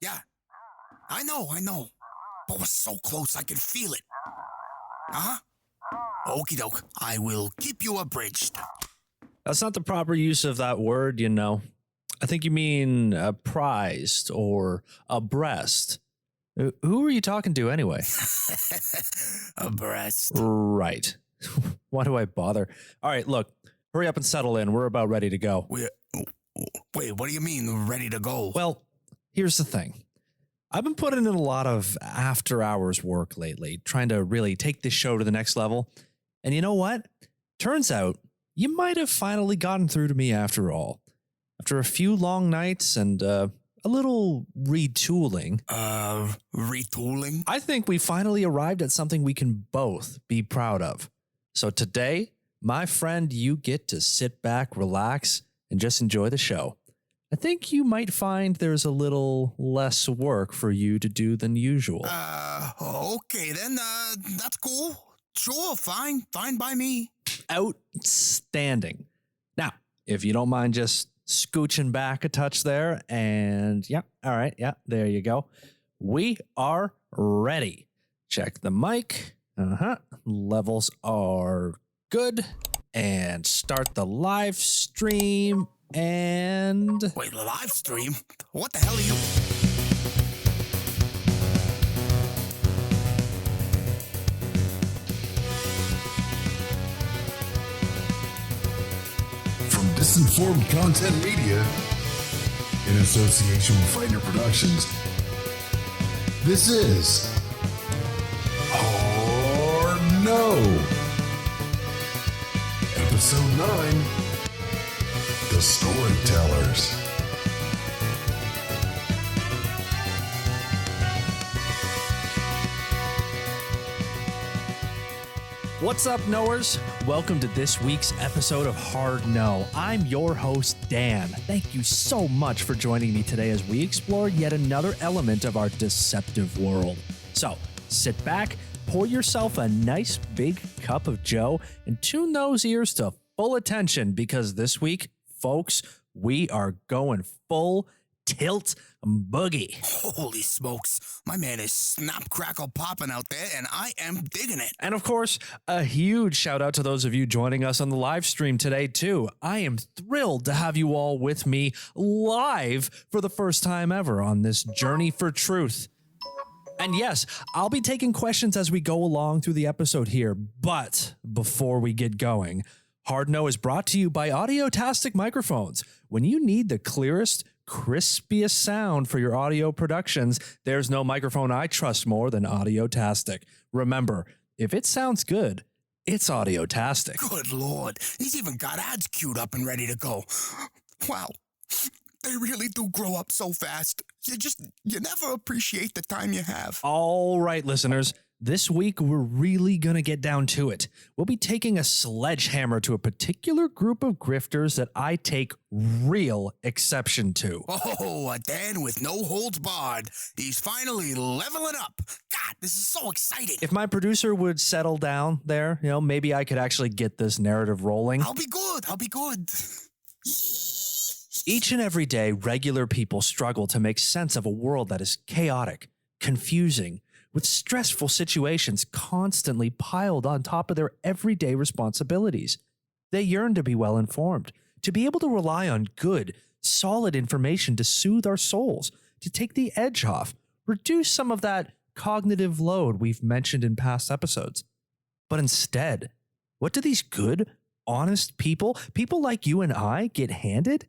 Yeah, I know. But we're so close, I can feel it. Uh-huh. Okie doke, I will keep you abridged. That's not the proper use of that word, you know. I think you mean apprised or abreast. Who are you talking to anyway? Abreast. Right. Why do I bother? All right, look, hurry up and settle in. We're about ready to go. Wait, what do you mean, ready to go? Well, here's the thing. I've been putting in a lot of after hours work lately, trying to really take this show to the next level. And you know what? Turns out you might have finally gotten through to me after all. After a few long nights and a little retooling. Retooling? I think we finally arrived at something we can both be proud of. So today, my friend, you get to sit back, relax, and just enjoy the show. I think you might find there's a little less work for you to do than usual. Okay then, that's cool. Sure, fine by me. Outstanding. Now, if you don't mind just scooching back a touch there, and yeah, all right, yeah, there you go. We are ready. Check the mic. Levels are good. And start the live stream. And wait, live stream? What the hell are you? From Disinformed Content Media, in association with Fighter Productions, this is Hard No, Episode 9, The Storytellers. What's up, knowers? Welcome to this week's episode of Hard No. I'm your host, Dan. Thank you so much for joining me today as we explore yet another element of our deceptive world. So, sit back, pour yourself a nice big cup of Joe, and tune those ears to full attention because this week, folks, we are going full tilt boogie. Holy smokes, my man is snap crackle popping out there and I am digging it. And of course, a huge shout out to those of you joining us on the live stream today too. I am thrilled to have you all with me live for the first time ever on this journey for truth. And yes, I'll be taking questions as we go along through the episode here, but before we get going, Hard No is brought to you by Audiotastic microphones. When you need the clearest, crispiest sound for your audio productions, there's no microphone I trust more than Audiotastic. Remember, if it sounds good, it's Audiotastic. Good Lord, he's even got ads queued up and ready to go. Wow, they really do grow up so fast. You never appreciate the time you have. All right, listeners. This week, we're really going to get down to it. We'll be taking a sledgehammer to a particular group of grifters that I take real exception to. Oh, a Dan with no holds barred. He's finally leveling up. God, this is so exciting. If my producer would settle down there, maybe I could actually get this narrative rolling. I'll be good. Each and every day, regular people struggle to make sense of a world that is chaotic, confusing, with stressful situations constantly piled on top of their everyday responsibilities. They yearn to be well informed, to be able to rely on good, solid information to soothe our souls, to take the edge off, reduce some of that cognitive load we've mentioned in past episodes. But instead, what do these good, honest people like you and I, get handed?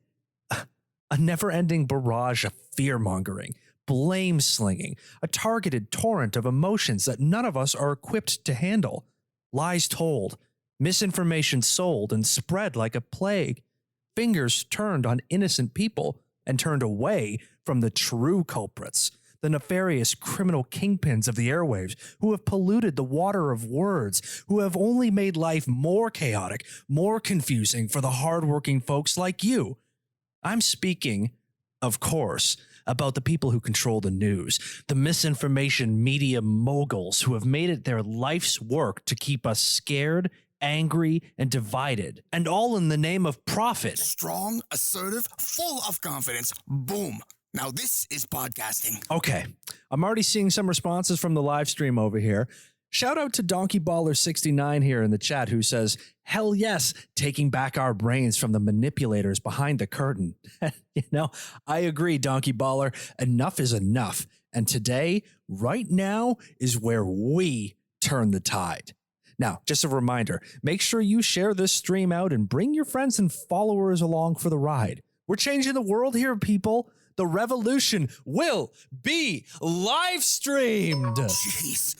A never-ending barrage of fear-mongering, blame-slinging, a targeted torrent of emotions that none of us are equipped to handle, lies told, misinformation sold and spread like a plague, fingers turned on innocent people and turned away from the true culprits, the nefarious criminal kingpins of the airwaves who have polluted the water of words, who have only made life more chaotic, more confusing for the hardworking folks like you. I'm speaking, of course, about the people who control the news, the misinformation media moguls who have made it their life's work to keep us scared, angry, and divided, and all in the name of profit. Strong, assertive, full of confidence. Boom. Now this is podcasting. Okay, I'm already seeing some responses from the live stream over here. Shout out to Donkey Baller 69 here in the chat who says, hell yes, taking back our brains from the manipulators behind the curtain. I agree, Donkey Baller. Enough is enough. And today, right now, is where we turn the tide. Now, just a reminder, make sure you share this stream out and bring your friends and followers along for the ride. We're changing the world here, people. The revolution will be live streamed. Jeez,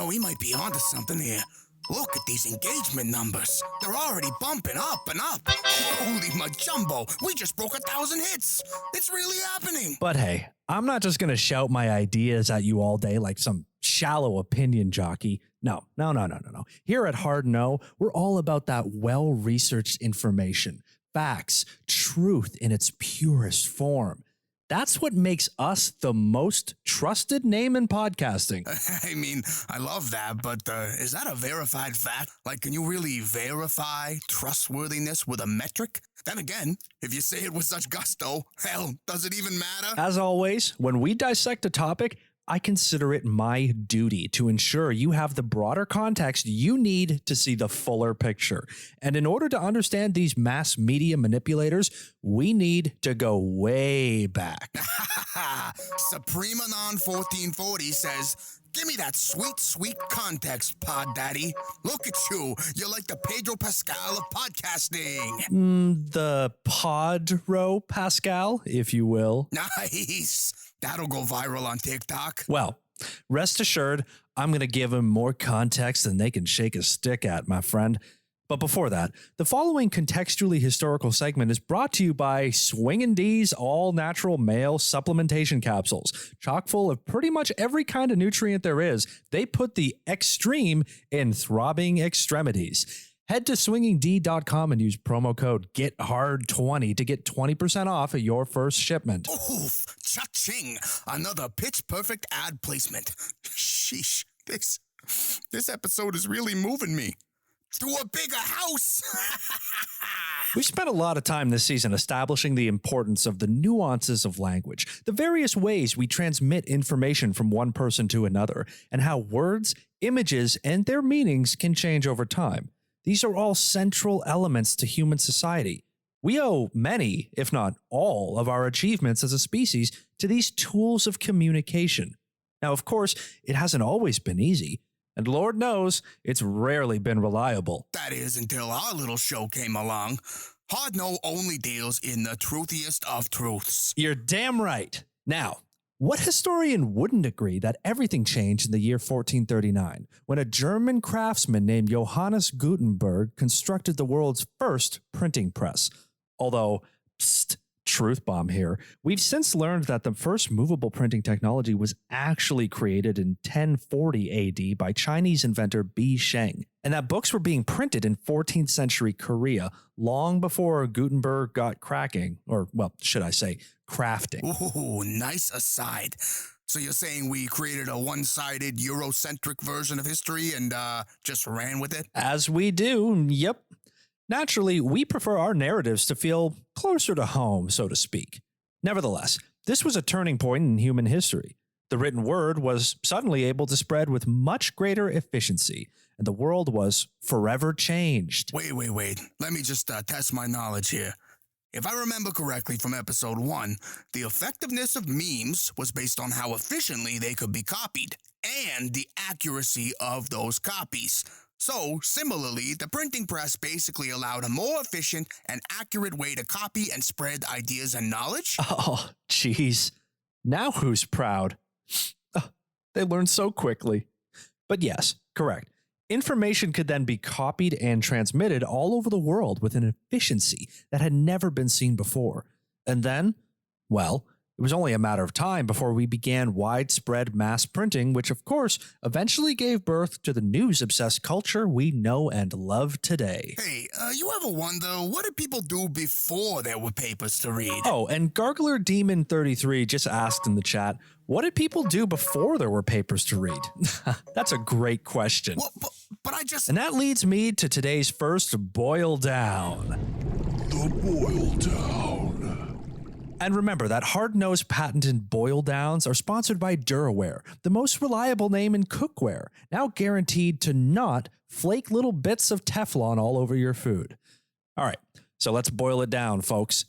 we might be onto something here. Look at these engagement numbers. They're already bumping up and up. Holy majumbo, we just broke 1,000 hits. It's really happening. But hey, I'm not just going to shout my ideas at you all day like some shallow opinion jockey. No. Here at Hard No, we're all about that well-researched information, facts, truth in its purest form. That's what makes us the most trusted name in podcasting. I mean, I love that, but is that a verified fact? Like, can you really verify trustworthiness with a metric? Then again, if you say it with such gusto, hell, does it even matter? As always, when we dissect a topic, I consider it my duty to ensure you have the broader context you need to see the fuller picture. And in order to understand these mass media manipulators, we need to go way back. Supremanon 1440 says, give me that sweet, sweet context, Pod Daddy. Look at you. You're like the Pedro Pascal of podcasting. The Podro Pascal, if you will. Nice. That'll go viral on TikTok. Well, rest assured, I'm going to give him more context than they can shake a stick at, my friend. But before that, the following contextually historical segment is brought to you by Swingin' D's all-natural male supplementation capsules. Chock full of pretty much every kind of nutrient there is. They put the extreme in throbbing extremities. Head to swingingd.com and use promo code GETHARD20 to get 20% off of your first shipment. Oof, cha-ching. Another pitch-perfect ad placement. Sheesh, this episode is really moving me. To a bigger house. We've spent a lot of time this season establishing the importance of the nuances of language, the various ways we transmit information from one person to another, and how words, images, and their meanings can change over time. These are all central elements to human society. We owe many, if not all, of our achievements as a species to these tools of communication. Now, of course, it hasn't always been easy. And Lord knows, it's rarely been reliable. That is, until our little show came along. Hard No only deals in the truthiest of truths. You're damn right. Now, what historian wouldn't agree that everything changed in the year 1439, when a German craftsman named Johannes Gutenberg constructed the world's first printing press? Although, truth bomb here, we've since learned that the first movable printing technology was actually created in 1040 AD by Chinese inventor Bi Sheng, and that books were being printed in 14th century Korea long before Gutenberg got cracking, or, well, should I say, crafting. Ooh, nice aside. So you're saying we created a one-sided Eurocentric version of history and just ran with it? As we do, yep. Naturally, we prefer our narratives to feel closer to home, so to speak. Nevertheless, this was a turning point in human history. The written word was suddenly able to spread with much greater efficiency, and the world was forever changed. Wait. Let me just test my knowledge here. If I remember correctly from episode 1, the effectiveness of memes was based on how efficiently they could be copied, and the accuracy of those copies. So, similarly, the printing press basically allowed a more efficient and accurate way to copy and spread ideas and knowledge? Oh, jeez. Now who's proud? They learned so quickly. But yes, correct. Information could then be copied and transmitted all over the world with an efficiency that had never been seen before. And then, well, it was only a matter of time before we began widespread mass printing, which of course eventually gave birth to the news-obsessed culture we know and love today. Hey, you ever wonder, what did people do before there were papers to read? Oh, and Gargler Demon 33 just asked in the chat, what did people do before there were papers to read? That's a great question. Well, but I just... And that leads me to today's first boil down. The boil down. And remember that hard-nosed patented boil downs are sponsored by Duraware, the most reliable name in cookware, now guaranteed to not flake little bits of Teflon all over your food. All right, so let's boil it down, folks.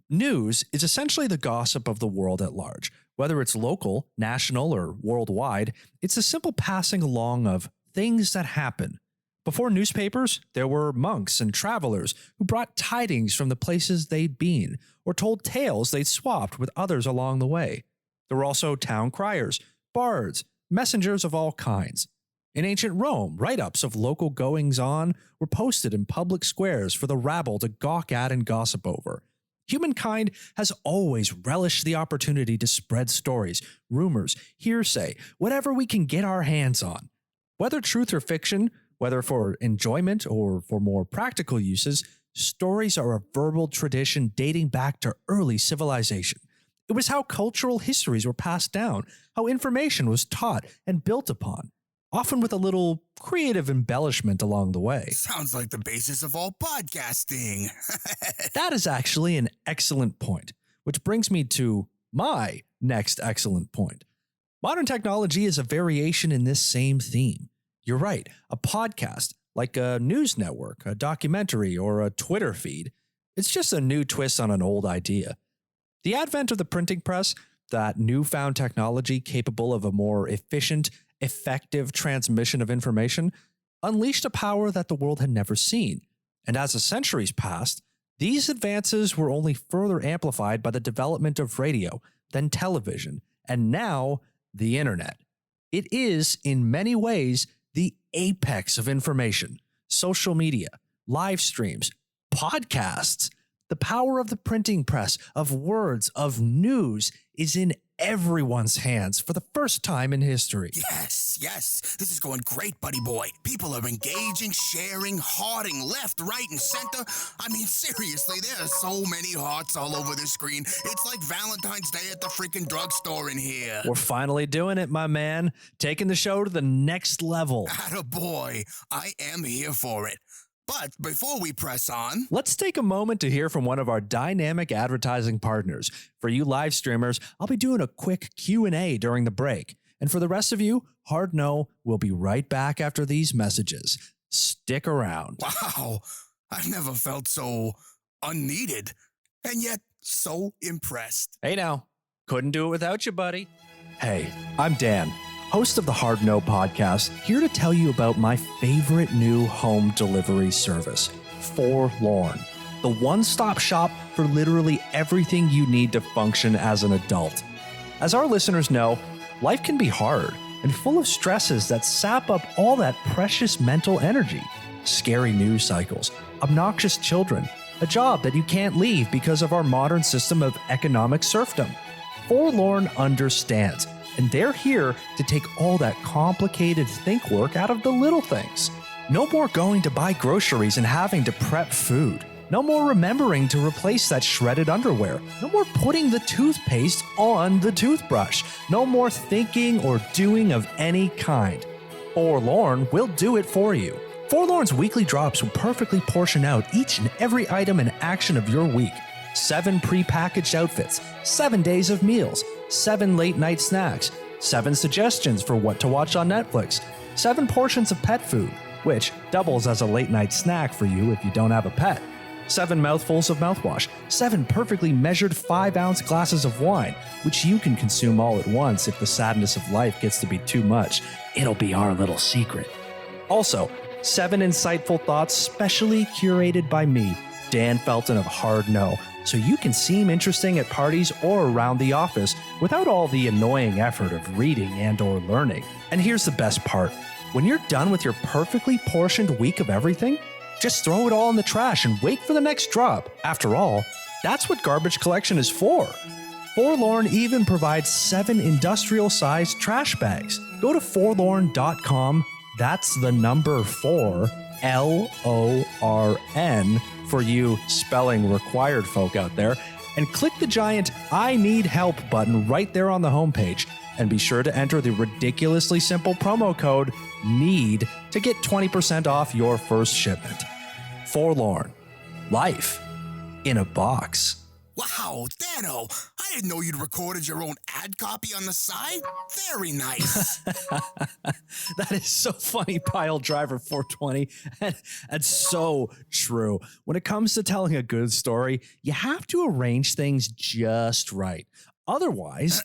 News is essentially the gossip of the world at large. Whether it's local, national, or worldwide, it's a simple passing along of things that happen. Before newspapers, there were monks and travelers who brought tidings from the places they'd been, or told tales they'd swapped with others along the way. There were also town criers, bards, messengers of all kinds. In ancient Rome, write-ups of local goings-on were posted in public squares for the rabble to gawk at and gossip over. Humankind has always relished the opportunity to spread stories, rumors, hearsay, whatever we can get our hands on. Whether truth or fiction, whether for enjoyment or for more practical uses, stories are a verbal tradition dating back to early civilization. It was how cultural histories were passed down, how information was taught and built upon, often with a little creative embellishment along the way. Sounds like the basis of all podcasting. That is actually an excellent point, which brings me to my next excellent point. Modern technology is a variation in this same theme. You're right, a podcast, like a news network, a documentary, or a Twitter feed, it's just a new twist on an old idea. The advent of the printing press, that newfound technology capable of a more efficient, effective transmission of information, unleashed a power that the world had never seen. And as the centuries passed, these advances were only further amplified by the development of radio, then television, and now the internet. It is, in many ways, the apex of information. Social media, live streams, podcasts. The power of the printing press, of words, of news, is in everyone's hands for the first time in history. Yes. This is going great, buddy boy. People are engaging, sharing, hearting left, right, and center. I mean, seriously, there are so many hearts all over the screen. It's like Valentine's Day at the freaking drugstore in here. We're finally doing it, my man. Taking the show to the next level. Attaboy. I am here for it. But before we press on, let's take a moment to hear from one of our dynamic advertising partners. For you live streamers, I'll be doing a quick Q&A during the break. And for the rest of you, hard no, we'll be right back after these messages. Stick around. Wow, I've never felt so unneeded, and yet so impressed. Hey now, couldn't do it without you, buddy. Hey, I'm Dan, host of the Hard No podcast, here to tell you about my favorite new home delivery service, Forlorn, the one-stop shop for literally everything you need to function as an adult. As our listeners know, life can be hard and full of stresses that sap up all that precious mental energy. Scary news cycles, obnoxious children, a job that you can't leave because of our modern system of economic serfdom. Forlorn understands, and they're here to take all that complicated think work out of the little things. No more going to buy groceries and having to prep food. No more remembering to replace that shredded underwear. No more putting the toothpaste on the toothbrush. No more thinking or doing of any kind. Forlorn will do it for you. Forlorn's weekly drops will perfectly portion out each and every item and action of your week. 7 pre-packaged outfits, 7 days of meals, 7 late-night snacks, 7 suggestions for what to watch on Netflix, 7 portions of pet food, which doubles as a late-night snack for you if you don't have a pet, 7 mouthfuls of mouthwash, 7 perfectly measured 5-ounce glasses of wine, which you can consume all at once if the sadness of life gets to be too much. It'll be our little secret. Also, 7 insightful thoughts specially curated by me, Dan Felton of Hard No, so you can seem interesting at parties or around the office without all the annoying effort of reading and or learning. And here's the best part. When you're done with your perfectly portioned week of everything, just throw it all in the trash and wait for the next drop. After all, that's what garbage collection is for. Forlorn even provides 7 industrial-sized trash bags. Go to forlorn.com. That's the number 4, LORN, for you spelling required folk out there, and click the giant I Need Help button right there on the homepage. And be sure to enter the ridiculously simple promo code NEED to get 20% off your first shipment. Forlorn. Life in a box. Wow, Dano, I didn't know you'd recorded your own ad copy on the side. Very nice. That is so funny, Pile Driver 420. And so true. When it comes to telling a good story, you have to arrange things just right. Otherwise...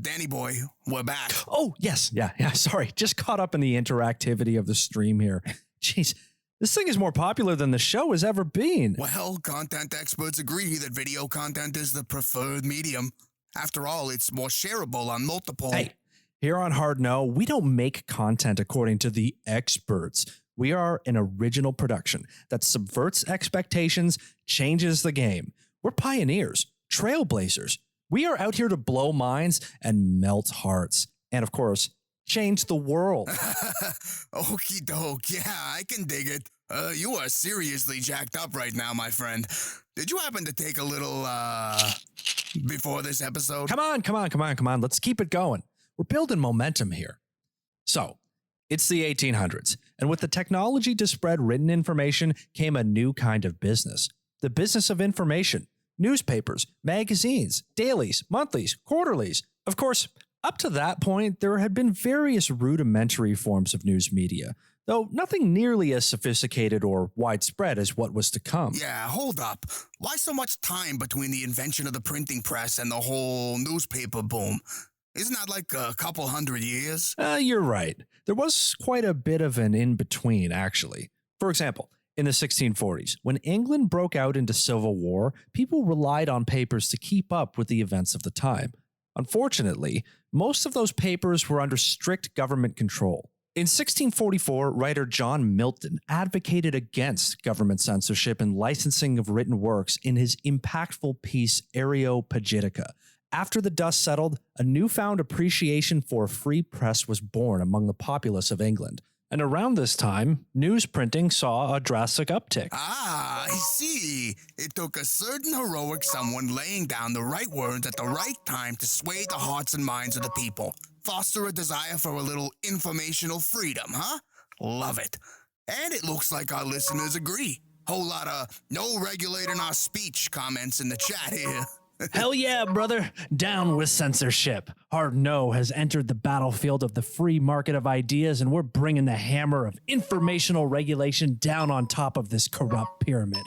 Danny boy, we're back. Oh, yes. Yeah. Sorry. Just caught up in the interactivity of the stream here. Jeez. This thing is more popular than the show has ever been. Well, content experts agree that video content is the preferred medium. After all, it's more shareable on multiple... Hey, here on Hard No, we don't make content according to the experts. We are an original production that subverts expectations, changes the game. We're pioneers, trailblazers. We are out here to blow minds and melt hearts. And of course, change the world. Okie doke, yeah, I can dig it. You are seriously jacked up right now, my friend. Did you happen to take a little, before this episode? Come on. Let's keep it going. We're building momentum here. So, it's the 1800s, and with the technology to spread written information came a new kind of business. The business of information. Newspapers, magazines, dailies, monthlies, quarterlies. Of course, up to that point, there had been various rudimentary forms of news media, though nothing nearly as sophisticated or widespread as what was to come. Yeah, hold up. Why so much time between the invention of the printing press and the whole newspaper boom? Isn't that like a couple 100 years? You're right. There was quite a bit of an in-between, actually. For example, in the 1640s, when England broke out into civil war, people relied on papers to keep up with the events of the time. Unfortunately, most of those papers were under strict government control. In 1644, writer John Milton advocated against government censorship and licensing of written works in his impactful piece Areopagitica. After the dust settled, a newfound appreciation for a free press was born among the populace of England. And around this time, news printing saw a drastic uptick. Ah, I see. It took a certain heroic someone laying down the right words at the right time to sway the hearts and minds of the people. Foster a desire for a little informational freedom, huh? Love it. And it looks like our listeners agree. Whole lot of no regulating our speech comments in the chat here. Hell yeah, brother. Down with censorship. Hard No has entered the battlefield of the free market of ideas, and we're bringing the hammer of informational regulation down on top of this corrupt pyramid.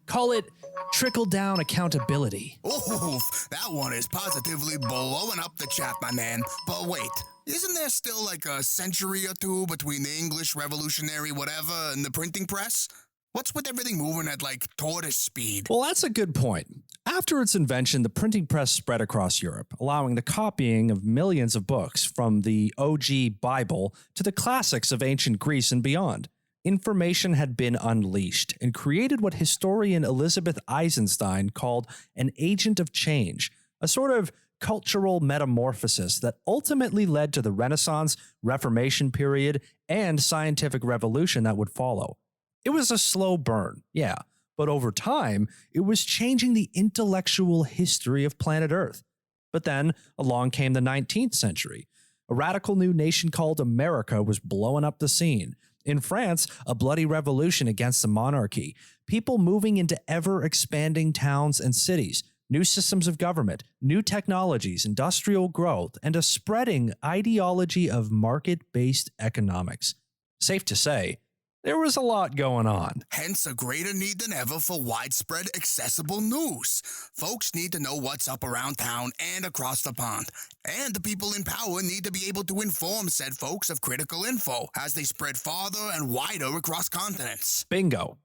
Call it trickle-down accountability. Oof, that one is positively blowing up the chat, my man. But wait, isn't there still like a century or two between the English Revolutionary whatever and the printing press? What's with everything moving at like tortoise speed? Well, that's a good point. After its invention, the printing press spread across Europe, allowing the copying of millions of books from the OG Bible to the classics of ancient Greece and beyond. Information had been unleashed and created what historian Elizabeth Eisenstein called an agent of change, a sort of cultural metamorphosis that ultimately led to the Renaissance, Reformation period, and scientific revolution that would follow. It was a slow burn, yeah, but over time, it was changing the intellectual history of planet Earth. But then along came the 19th century. A radical new nation called America was blowing up the scene. In France, a bloody revolution against the monarchy, people moving into ever-expanding towns and cities, new systems of government, new technologies, industrial growth, and a spreading ideology of market-based economics. Safe to say, there was a lot going on. Hence a greater need than ever for widespread accessible news. Folks need to know what's up around town and across the pond. And the people in power need to be able to inform said folks of critical info as they spread farther and wider across continents. Bingo.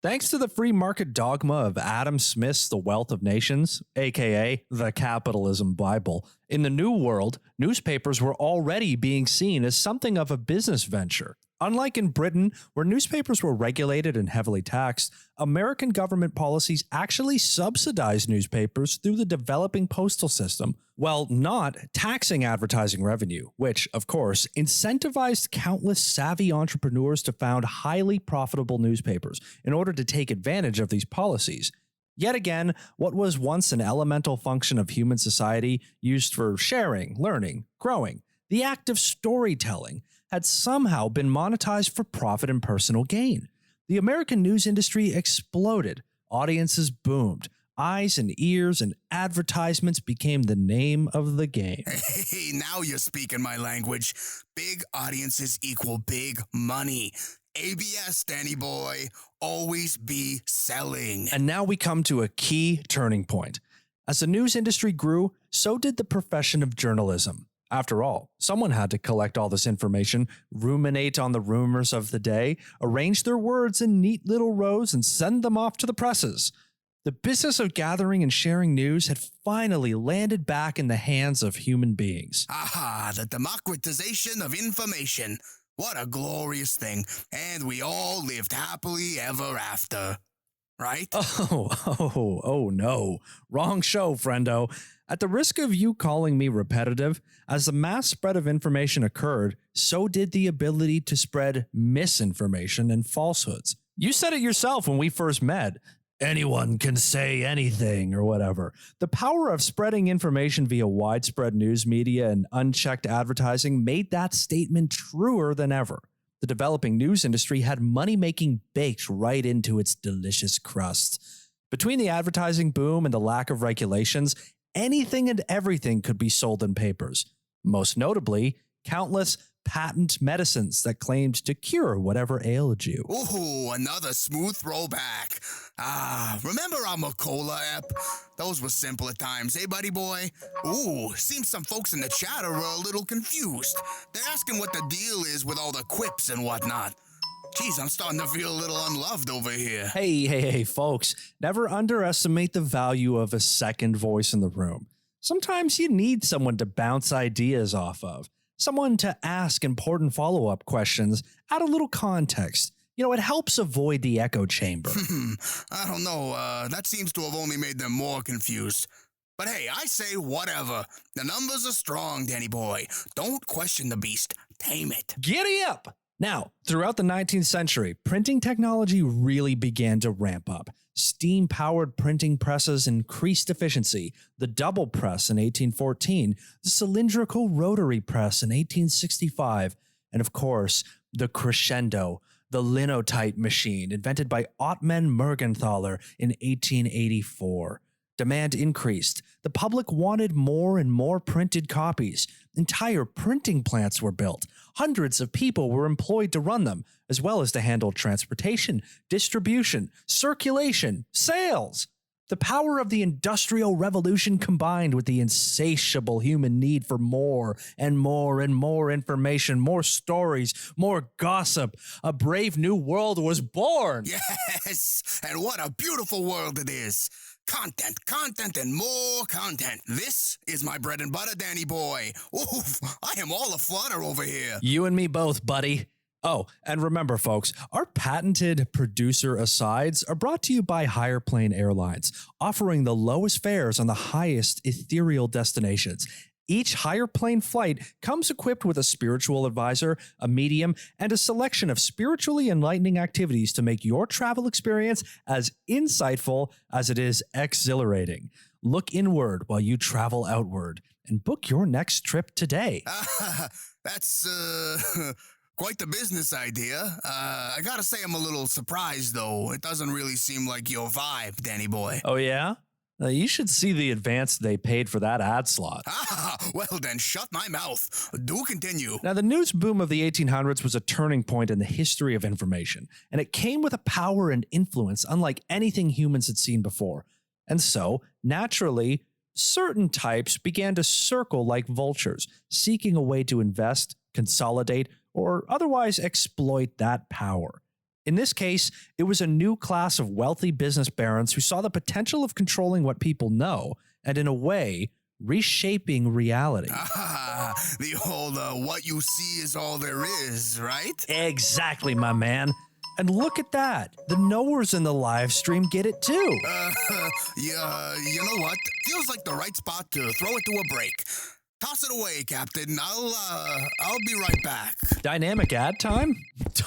Thanks to the free market dogma of Adam Smith's The Wealth of Nations, aka the Capitalism Bible, in the New World, newspapers were already being seen as something of a business venture. Unlike in Britain, where newspapers were regulated and heavily taxed, American government policies actually subsidized newspapers through the developing postal system, while not taxing advertising revenue, which, of course, incentivized countless savvy entrepreneurs to found highly profitable newspapers in order to take advantage of these policies. Yet again, what was once an elemental function of human society, used for sharing, learning, growing, the act of storytelling, had somehow been monetized for profit and personal gain. The American news industry exploded, audiences boomed, Eyes and ears and advertisements became the name of the game. Hey, now you're speaking my language. Big audiences equal big money. ABS, Danny boy. Always be selling. And now we come to a key turning point. As the news industry grew, so did the profession of journalism. After all, someone had to collect all this information, ruminate on the rumors of the day, arrange their words in neat little rows, and send them off to the presses. The business of gathering and sharing news had finally landed back in the hands of human beings. Aha, the democratization of information. What a glorious thing. And we all lived happily ever after. Right? Oh no. Wrong show, friendo. At the risk of you calling me repetitive, as the mass spread of information occurred, so did the ability to spread misinformation and falsehoods. You said it yourself when we first met. Anyone can say anything or whatever. The power of spreading information via widespread news media and unchecked advertising made that statement truer than ever. The developing news industry had money-making baked right into its delicious crust. Between the advertising boom and the lack of regulations, anything and everything could be sold in papers. Most notably, countless patent medicines that claimed to cure whatever ailed you. Ooh, another smooth throwback. Remember our Macola app? Those were simpler times, eh, buddy boy? Ooh, seems some folks in the chat are a little confused. They're asking what the deal is with all the quips and whatnot. Geez, I'm starting to feel a little unloved over here. Hey, folks, never underestimate the value of a second voice in the room. Sometimes you need someone to bounce ideas off of. Someone to ask important follow-up questions, add a little context. It helps avoid the echo chamber. I don't know, that seems to have only made them more confused. But hey, I say whatever. The numbers are strong, Danny boy. Don't question the beast. Tame it. Giddy up! Now, throughout the 19th century, printing technology really began to ramp up. Steam-powered printing presses increased efficiency, the double press in 1814, the cylindrical rotary press in 1865, and of course, the crescendo, the linotype machine invented by Ottman Mergenthaler in 1884. Demand increased. The public wanted more and more printed copies. Entire printing plants were built. Hundreds of people were employed to run them, as well as to handle transportation, distribution, circulation, sales. The power of the Industrial Revolution combined with the insatiable human need for more and more and more information, more stories, more gossip. A brave new world was born. Yes, and what a beautiful world it is. Content, and more content. This is my bread and butter, Danny boy. Oof, I am all aflutter over here. You and me both, buddy. Oh, and remember, folks, our patented producer asides are brought to you by Higher Plane Airlines, offering the lowest fares on the highest ethereal destinations. Each Higher Plane flight comes equipped with a spiritual advisor, a medium, and a selection of spiritually enlightening activities to make your travel experience as insightful as it is exhilarating. Look inward while you travel outward and book your next trip today. That's, quite the business idea. I gotta say I'm a little surprised, though. It doesn't really seem like your vibe, Danny boy. Oh, yeah? You should see the advance they paid for that ad slot. Well then, shut my mouth. Do continue. Now, the news boom of the 1800s was a turning point in the history of information, and it came with a power and influence unlike anything humans had seen before. And so, naturally, certain types began to circle like vultures, seeking a way to invest, consolidate, or otherwise exploit that power. In this case, it was a new class of wealthy business barons who saw the potential of controlling what people know and, in a way, reshaping reality. The old what you see is all there is, right? Exactly, my man. And look at that. The knowers in the live stream get it too. Yeah, you know what? Feels like the right spot to throw it to a break. Toss it away, Captain. I'll be right back. Dynamic ad time?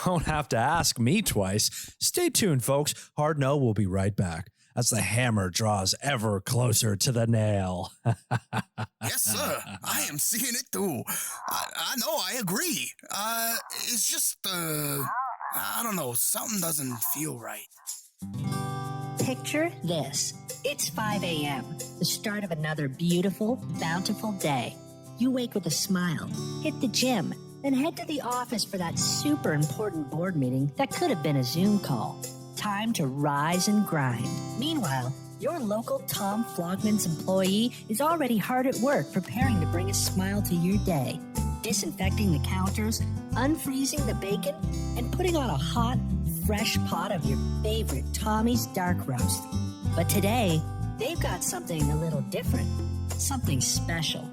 Don't have to ask me twice. Stay tuned, folks. Hard No will be right back as the hammer draws ever closer to the nail. Yes, sir. I am seeing it too. I know, I agree. It's just, I don't know, something doesn't feel right. Picture this. It's 5 a.m., the start of another beautiful, bountiful day. You wake with a smile, hit the gym, then head to the office for that super important board meeting that could have been a Zoom call. Time to rise and grind. Meanwhile, your local Tom Flogman's employee is already hard at work preparing to bring a smile to your day. Disinfecting the counters, unfreezing the bacon, and putting on a hot, fresh pot of your favorite Tommy's Dark Roast. But today, they've got something a little different, something special.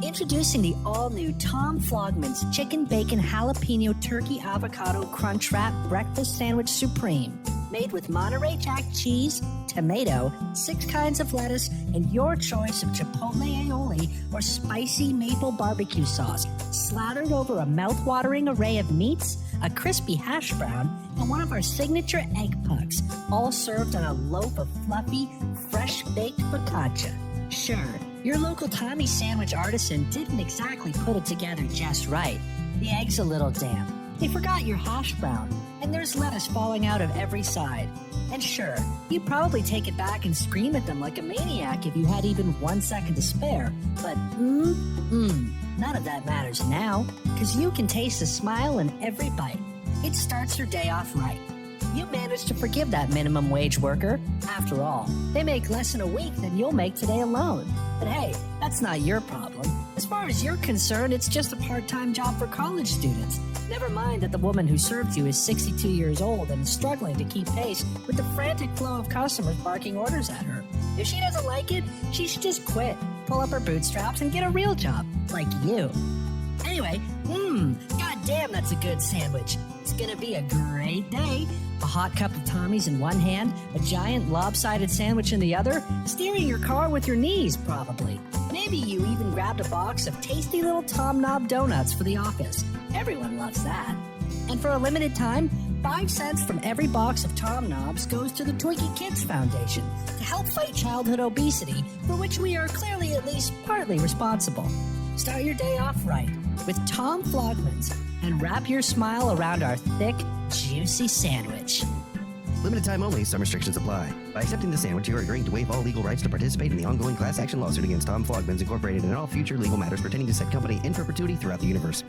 Introducing the all-new Tom Flogman's Chicken Bacon Jalapeno Turkey Avocado Crunch Wrap Breakfast Sandwich Supreme. Made with Monterey Jack cheese, tomato, 6 kinds of lettuce, and your choice of chipotle aioli or spicy maple barbecue sauce, slathered over a mouth-watering array of meats, a crispy hash brown, and one of our signature egg pucks, all served on a loaf of fluffy, fresh-baked focaccia. Sure, your local Tommy sandwich artisan didn't exactly put it together just right. The egg's a little damp. They forgot your hash brown, and there's lettuce falling out of every side. And sure, you'd probably take it back and scream at them like a maniac if you had even 1 second to spare. But none of that matters now, because you can taste a smile in every bite. It starts your day off right. You managed to forgive that minimum wage worker. After all, they make less in a week than you'll make today alone. But hey, that's not your problem. As far as you're concerned, it's just a part-time job for college students. Never mind that the woman who served you is 62 years old and struggling to keep pace with the frantic flow of customers barking orders at her. If she doesn't like it, she should just quit, pull up her bootstraps, and get a real job, like you. Anyway, goddamn, that's a good sandwich. It's gonna be a great day. A hot cup of Tommy's in one hand, a giant lopsided sandwich in the other, steering your car with your knees, probably. Maybe you even grabbed a box of tasty little Tom Knob donuts for the office. Everyone loves that. And for a limited time, 5 cents from every box of Tom Knobs goes to the Twinkie Kids Foundation to help fight childhood obesity, for which we are clearly at least partly responsible. Start your day off right with Tom Flogman's and wrap your smile around our thick, juicy sandwich. Limited time only. Some restrictions apply. By accepting the sandwich, you are agreeing to waive all legal rights to participate in the ongoing class action lawsuit against Tom Flogman's Incorporated and all future legal matters pertaining to said company in perpetuity throughout the universe.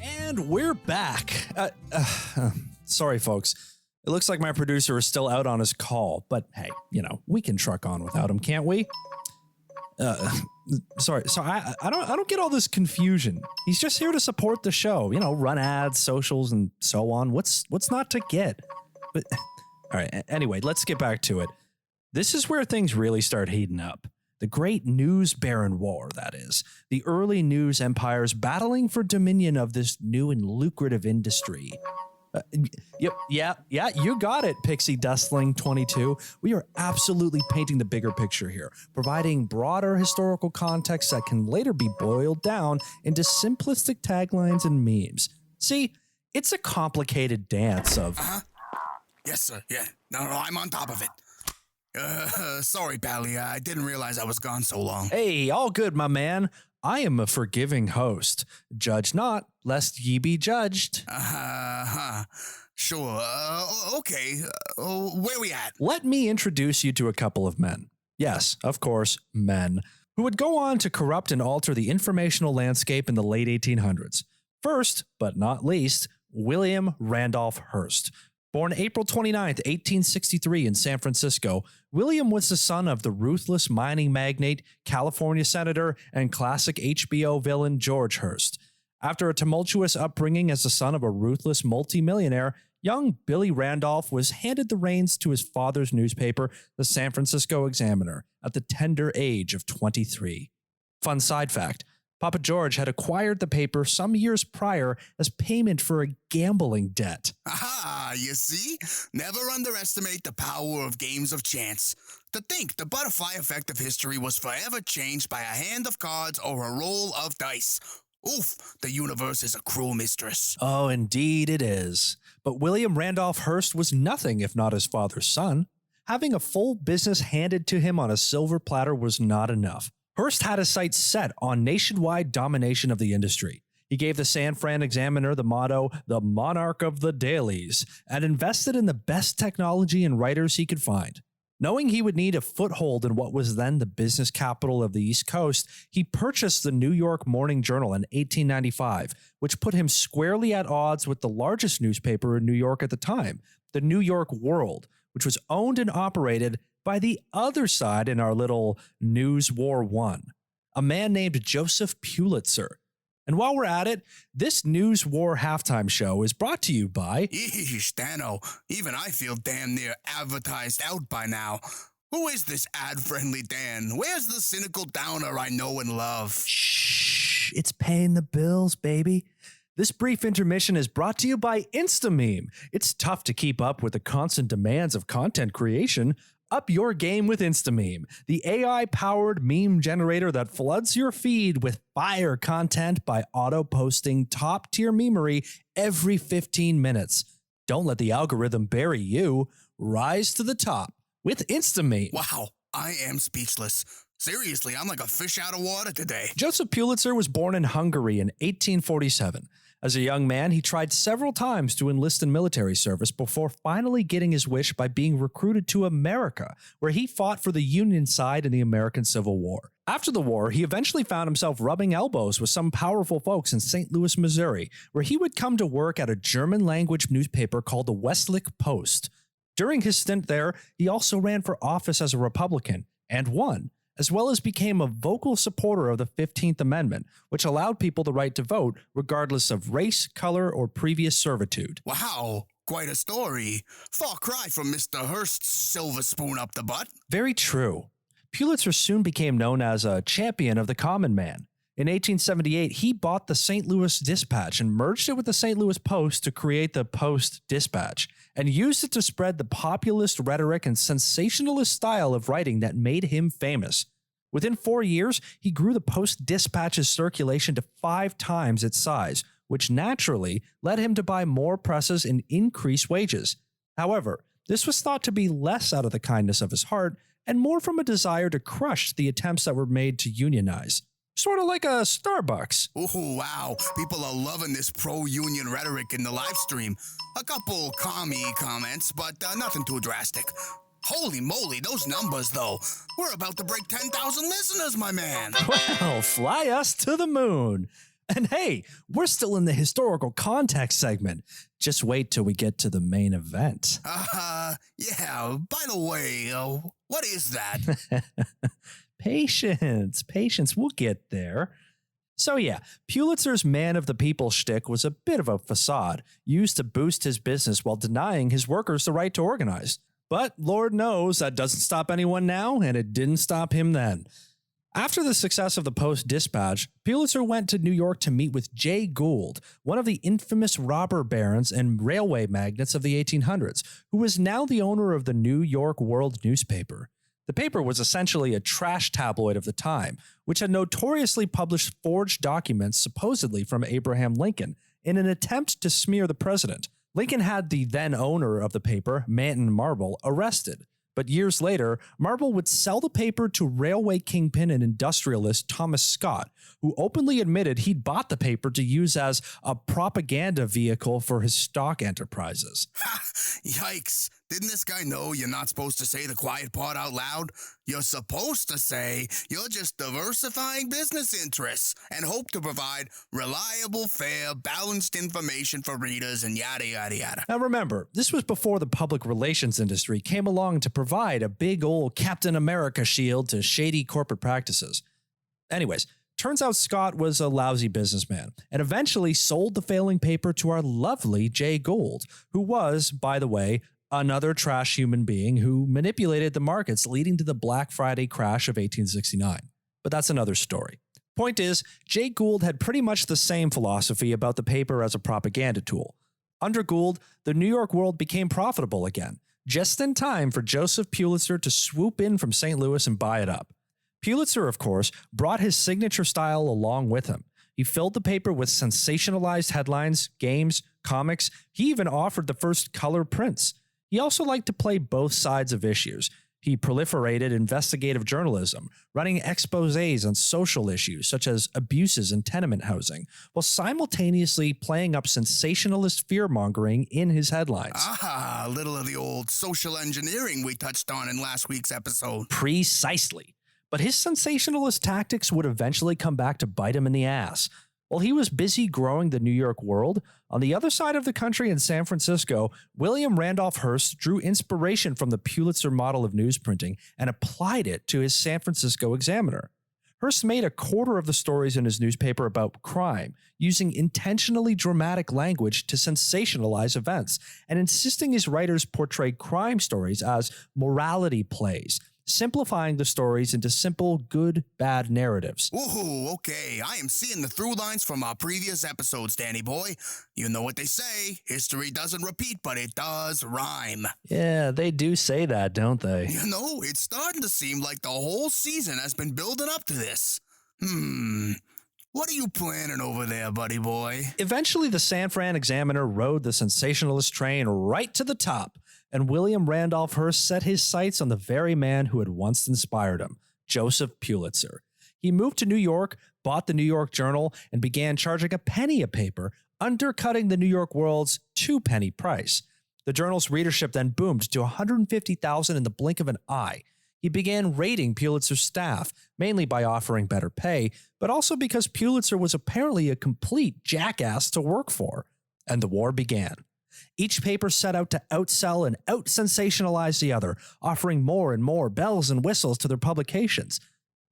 And we're back. Sorry, folks. It looks like my producer is still out on his call, but hey, we can truck on without him, can't we? Sorry. So I don't get all this confusion. He's just here to support the show, run ads, socials, and so on. What's not to get? But all right. Anyway, let's get back to it. This is where things really start heating up. The Great News Baron War, that is. The early news empires battling for dominion of this new and lucrative industry. Yeah, you got it, Pixie Dustling 22. We are absolutely painting the bigger picture here, providing broader historical context that can later be boiled down into simplistic taglines and memes. See, it's a complicated dance of... Yes, sir, yeah. No, I'm on top of it. Sorry, Pally, I didn't realize I was gone so long. Hey, all good, my man. I am a forgiving host. Judge not, lest ye be judged. Sure. Okay. Where we at? Let me introduce you to a couple of men. Yes, of course, men, who would go on to corrupt and alter the informational landscape in the late 1800s. First, but not least, William Randolph Hearst. Born April 29th, 1863 in San Francisco, William was the son of the ruthless mining magnate, California senator, and classic HBO villain George Hearst. After a tumultuous upbringing as the son of a ruthless multimillionaire, young Billy Randolph was handed the reins to his father's newspaper, the San Francisco Examiner, at the tender age of 23. Fun side fact, Papa George had acquired the paper some years prior as payment for a gambling debt. Aha, you see? Never underestimate the power of games of chance. To think the butterfly effect of history was forever changed by a hand of cards or a roll of dice. Oof, the universe is a cruel mistress. Oh, indeed it is. But William Randolph Hearst was nothing if not his father's son. Having a full business handed to him on a silver platter was not enough. Hearst had his sights set on nationwide domination of the industry. He gave the San Fran Examiner the motto, the monarch of the dailies, and invested in the best technology and writers he could find. Knowing he would need a foothold in what was then the business capital of the East Coast, he purchased the New York Morning Journal in 1895, which put him squarely at odds with the largest newspaper in New York at the time, the New York World, which was owned and operated by the other side in our little News War One, a man named Joseph Pulitzer. And while we're at it, this News War halftime show is brought to you by... Eesh, Dano, even I feel damn near advertised out by now. Who is this ad-friendly Dan? Where's the cynical downer I know and love? Shh, it's paying the bills, baby. This brief intermission is brought to you by Instameme. It's tough to keep up with the constant demands of content creation. Up your game with Instameme, the AI-powered meme generator that floods your feed with fire content by auto-posting top-tier memery every 15 minutes. Don't let the algorithm bury you. Rise to the top with Instameme. Wow, I am speechless. Seriously, I'm like a fish out of water today. Joseph Pulitzer was born in Hungary in 1847. As a young man, he tried several times to enlist in military service before finally getting his wish by being recruited to America, where he fought for the Union side in the American Civil War. After the war, he eventually found himself rubbing elbows with some powerful folks in St. Louis, Missouri, where he would come to work at a German-language newspaper called the Westlich Post. During his stint there, he also ran for office as a Republican and won, as well as became a vocal supporter of the 15th Amendment, which allowed people the right to vote regardless of race, color, or previous servitude. Wow, quite a story. Far cry from Mr. Hearst's silver spoon up the butt. Very true. Pulitzer soon became known as a champion of the common man. In 1878, he bought the St. Louis Dispatch and merged it with the St. Louis Post to create the Post-Dispatch, and used it to spread the populist rhetoric and sensationalist style of writing that made him famous. Within 4 years, he grew the Post-Dispatch's circulation to 5 times its size, which naturally led him to buy more presses and increase wages. However, this was thought to be less out of the kindness of his heart and more from a desire to crush the attempts that were made to unionize. Sort of like a Starbucks. Ooh, wow. People are loving this pro-union rhetoric in the live stream. A couple commie comments, but nothing too drastic. Holy moly, those numbers, though. We're about to break 10,000 listeners, my man. Well, fly us to the moon. And hey, we're still in the historical context segment. Just wait till we get to the main event. Yeah, by the way, what is that? Patience, we'll get there. So yeah, Pulitzer's man of the people shtick was a bit of a facade, used to boost his business while denying his workers the right to organize. But Lord knows that doesn't stop anyone now, and it didn't stop him then. After the success of the Post-Dispatch, Pulitzer went to New York to meet with Jay Gould, one of the infamous robber barons and railway magnates of the 1800s, who was now the owner of the New York World newspaper. The paper was essentially a trash tabloid of the time, which had notoriously published forged documents supposedly from Abraham Lincoln in an attempt to smear the president. Lincoln had the then owner of the paper, Manton Marble, arrested. But years later, Marble would sell the paper to railway kingpin and industrialist Thomas Scott, who openly admitted he'd bought the paper to use as a propaganda vehicle for his stock enterprises. Ha! Yikes. Didn't this guy know you're not supposed to say the quiet part out loud? You're supposed to say you're just diversifying business interests and hope to provide reliable, fair, balanced information for readers and yada, yada, yada. Now remember, this was before the public relations industry came along to provide a big old Captain America shield to shady corporate practices. Anyways, turns out Scott was a lousy businessman and eventually sold the failing paper to our lovely Jay Gould, who was, by the way, another trash human being who manipulated the markets, leading to the Black Friday crash of 1869. But that's another story. Point is, Jay Gould had pretty much the same philosophy about the paper as a propaganda tool. Under Gould, the New York World became profitable again, just in time for Joseph Pulitzer to swoop in from St. Louis and buy it up. Pulitzer, of course, brought his signature style along with him. He filled the paper with sensationalized headlines, games, comics. He even offered the first color prints. He also liked to play both sides of issues. He proliferated investigative journalism, running exposés on social issues such as abuses in tenement housing, while simultaneously playing up sensationalist fear-mongering in his headlines. Ah, a little of the old social engineering we touched on in last week's episode. Precisely. But his sensationalist tactics would eventually come back to bite him in the ass. While he was busy growing the New York World, on the other side of the country in San Francisco, William Randolph Hearst drew inspiration from the Pulitzer model of newsprinting and applied it to his San Francisco Examiner. Hearst made a quarter of the stories in his newspaper about crime, using intentionally dramatic language to sensationalize events, and insisting his writers portray crime stories as morality plays, simplifying the stories into simple good-bad narratives. Ooh, okay. I am seeing the through lines from our previous episodes, Danny boy. You know what they say. History doesn't repeat, but it does rhyme. Yeah, they do say that, don't they? You know, it's starting to seem like the whole season has been building up to this. What are you planning over there, buddy boy? Eventually, the San Fran Examiner rode the sensationalist train right to the top, and William Randolph Hearst set his sights on the very man who had once inspired him, Joseph Pulitzer. He moved to New York, bought the New York Journal, and began charging a penny a paper, undercutting the New York World's 2-penny price. The journal's readership then boomed to 150,000 in the blink of an eye. He began raiding Pulitzer's staff, mainly by offering better pay, but also because Pulitzer was apparently a complete jackass to work for. And the war began. Each paper set out to outsell and out-sensationalize the other, offering more and more bells and whistles to their publications.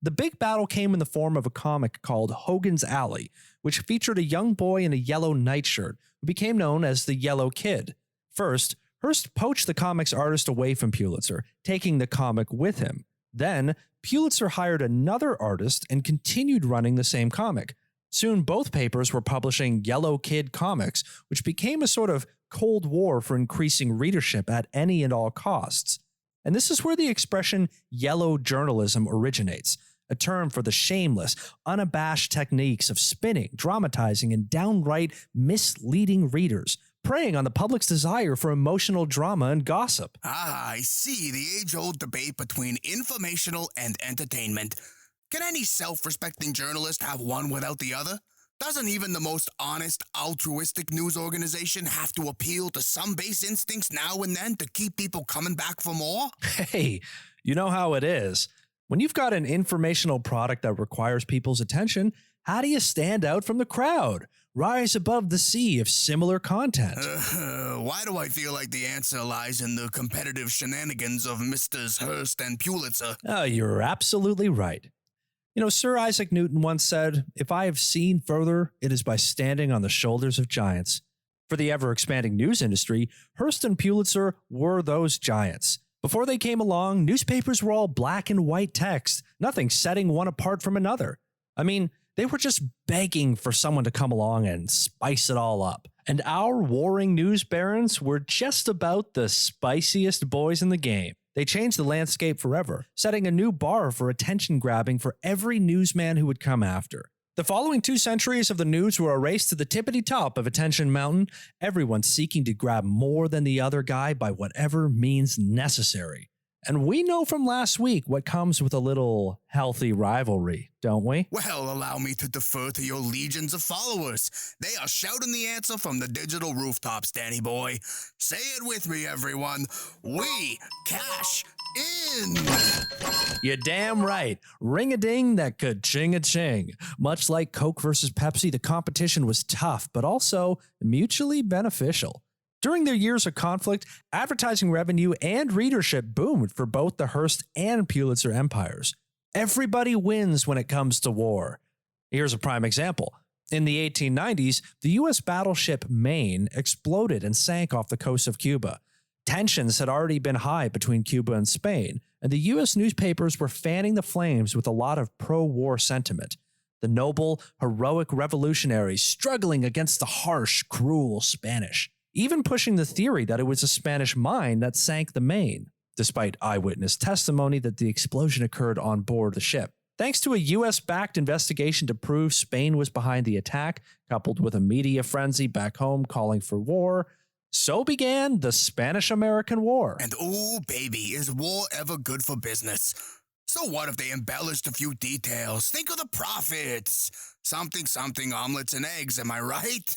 The big battle came in the form of a comic called Hogan's Alley, which featured a young boy in a yellow nightshirt who became known as the Yellow Kid. First, Hearst poached the comic's artist away from Pulitzer, taking the comic with him. Then, Pulitzer hired another artist and continued running the same comic. Soon, both papers were publishing Yellow Kid comics, which became a sort of Cold War for increasing readership at any and all costs. And this is where the expression yellow journalism originates, a term for the shameless, unabashed techniques of spinning, dramatizing, and downright misleading readers, preying on the public's desire for emotional drama and gossip. Ah, I see the age-old debate between informational and entertainment. Can any self-respecting journalist have one without the other? Doesn't even the most honest, altruistic news organization have to appeal to some base instincts now and then to keep people coming back for more? Hey, you know how it is. When you've got an informational product that requires people's attention, how do you stand out from the crowd? Rise above the sea of similar content. Why do I feel like the answer lies in the competitive shenanigans of Mr. Hearst and Pulitzer? Oh, you're absolutely right. You know, Sir Isaac Newton once said, "If I have seen further, it is by standing on the shoulders of giants." For the ever-expanding news industry, Hearst and Pulitzer were those giants. Before they came along, newspapers were all black and white text, nothing setting one apart from another. I mean, they were just begging for someone to come along and spice it all up. And our warring news barons were just about the spiciest boys in the game. They changed the landscape forever, setting a new bar for attention grabbing for every newsman who would come after. The following 2 centuries of the news were a race to the tippity top of Attention Mountain, everyone seeking to grab more than the other guy by whatever means necessary. And we know from last week what comes with a little healthy rivalry, don't we? Well, allow me to defer to your legions of followers. They are shouting the answer from the digital rooftops, Danny boy. Say it with me, everyone. We cash in. You're damn right. Ring-a-ding that could ching-a-ching. Much like Coke versus Pepsi, the competition was tough, but also mutually beneficial. During their years of conflict, advertising revenue and readership boomed for both the Hearst and Pulitzer empires. Everybody wins when it comes to war. Here's a prime example. In the 1890s, the U.S. battleship Maine exploded and sank off the coast of Cuba. Tensions had already been high between Cuba and Spain, and the U.S. newspapers were fanning the flames with a lot of pro-war sentiment. The noble, heroic revolutionaries struggling against the harsh, cruel Spanish, even pushing the theory that it was a Spanish mine that sank the Maine, despite eyewitness testimony that the explosion occurred on board the ship. Thanks to a U.S.-backed investigation to prove Spain was behind the attack, coupled with a media frenzy back home calling for war, So began the Spanish-American War. And ooh, baby, is war ever good for business? So what if they embellished a few details? Think of the profits. Something, omelets and eggs, am I right?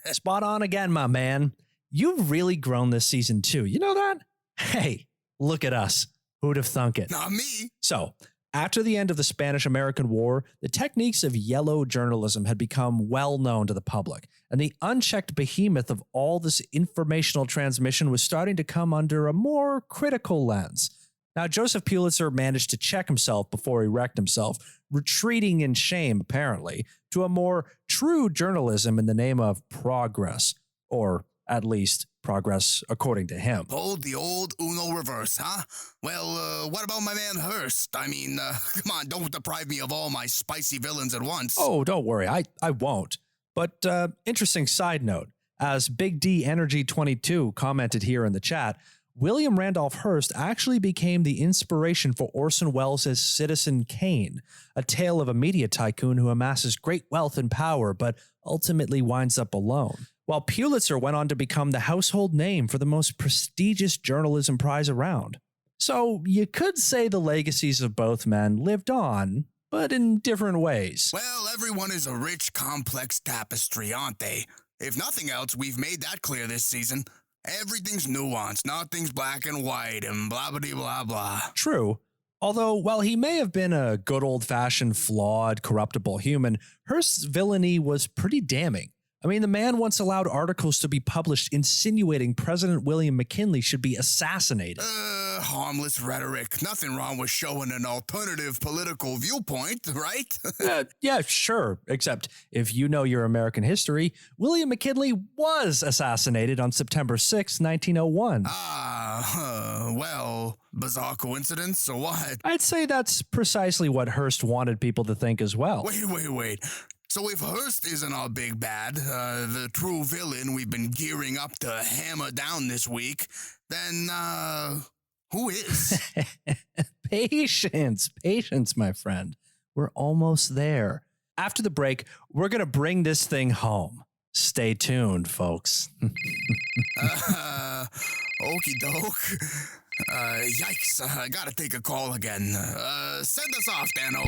Spot on again, my man. You've really grown this season too. You know that? Hey, look at us. Who'd have thunk it? Not me. So, after the end of the Spanish-American War, the techniques of yellow journalism had become well known to the public, and the unchecked behemoth of all this informational transmission was starting to come under a more critical lens. Now, Joseph Pulitzer managed to check himself before he wrecked himself, retreating in shame, apparently, to a more true journalism in the name of progress, or at least progress according to him. Hold the old Uno reverse, huh? Well, what about my man Hearst? I mean, come on, don't deprive me of all my spicy villains at once. Oh, don't worry, I won't. But interesting side note, as Big D Energy 22 commented here in the chat, William Randolph Hearst actually became the inspiration for Orson Welles' Citizen Kane, a tale of a media tycoon who amasses great wealth and power, but ultimately winds up alone. While Pulitzer went on to become the household name for the most prestigious journalism prize around. So you could say the legacies of both men lived on, but in different ways. Well, everyone is a rich, complex tapestry, aren't they? If nothing else, we've made that clear this season. Everything's nuanced, nothing's black and white, and blah, blah, blah, blah. True. Although, while he may have been a good old-fashioned, flawed, corruptible human, Hearst's villainy was pretty damning. I mean, the man once allowed articles to be published insinuating President William McKinley should be assassinated. Harmless rhetoric. Nothing wrong with showing an alternative political viewpoint, right? Yeah, sure. Except if you know your American history, William McKinley was assassinated on September 6, 1901. Well, bizarre coincidence or what? I'd say that's precisely what Hearst wanted people to think as well. Wait. So if Hearst isn't our big bad, the true villain we've been gearing up to hammer down this week, then, who is? Patience, my friend. We're almost there. After the break, we're going to bring this thing home. Stay tuned, folks. Okie doke. Yikes, I gotta take a call again. Send us off, Dano.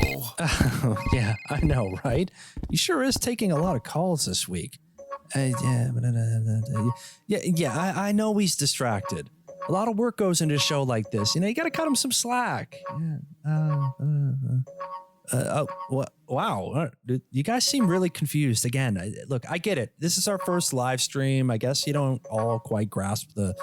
Yeah, I know, right? He sure is taking a lot of calls this week. I know he's distracted. A lot of work goes into a show like this. You know, you gotta cut him some slack. Wow. You guys seem really confused. Again, look, I get it. This is our first live stream. I guess you don't all quite grasp the,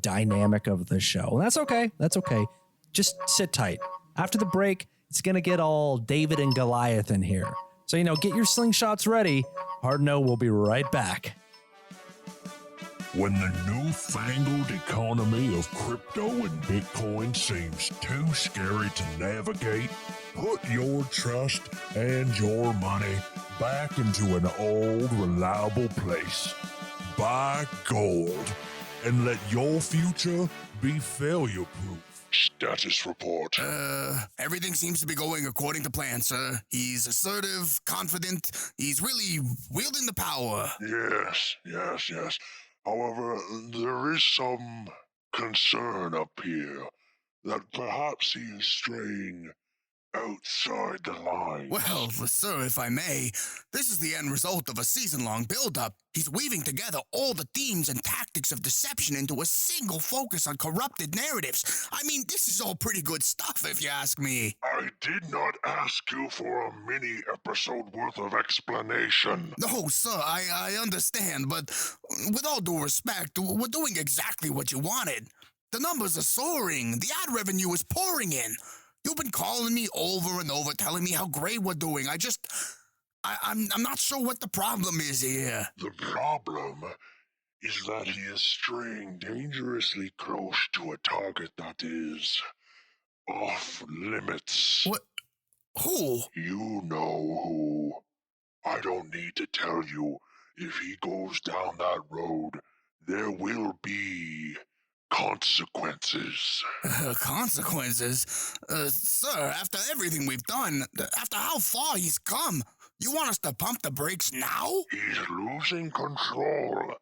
dynamic of the show. And that's okay. That's okay. Just sit tight. After the break, it's going to get all David and Goliath in here. So, get your slingshots ready. Hard No will be right back. When the newfangled economy of crypto and Bitcoin seems too scary to navigate, put your trust and your money back into an old, reliable place. Buy gold and let your future be failure-proof. Status report. Everything seems to be going according to plan, sir. He's assertive, confident. He's really wielding the power. Yes. However, there is some concern up here that perhaps he is straying outside the line. Well, sir, if I may, this is the end result of a season-long build-up. He's weaving together all the themes and tactics of deception into a single focus on corrupted narratives. I mean, this is all pretty good stuff, if you ask me. I did not ask you for a mini-episode worth of explanation. No, sir, I understand, but with all due respect, we're doing exactly what you wanted. The numbers are soaring. The ad revenue is pouring in. You've been calling me over and over, telling me how great we're doing. I'm not sure what the problem is here. The problem is that he is straying dangerously close to a target that is off limits. What? Who? You know who. I don't need to tell you. If he goes down that road, there will be consequences. Consequences? Sir, after everything we've done, after how far he's come, you want us to pump the brakes now? He's losing control.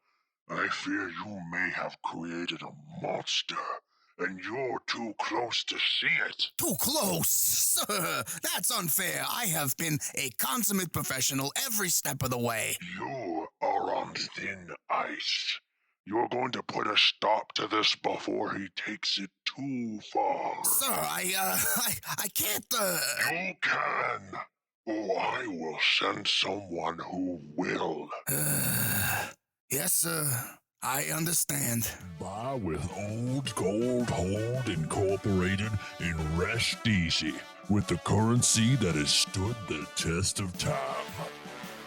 I fear you may have created a monster, and you're too close to see it. Too close? Sir, that's unfair. I have been a consummate professional every step of the way. You are on thin ice. You're going to put a stop to this before he takes it too far. Sir, I can't, You can, or I will send someone who will. Yes, sir. I understand. Buy with Old Gold Hold Incorporated and rest easy with the currency that has stood the test of time.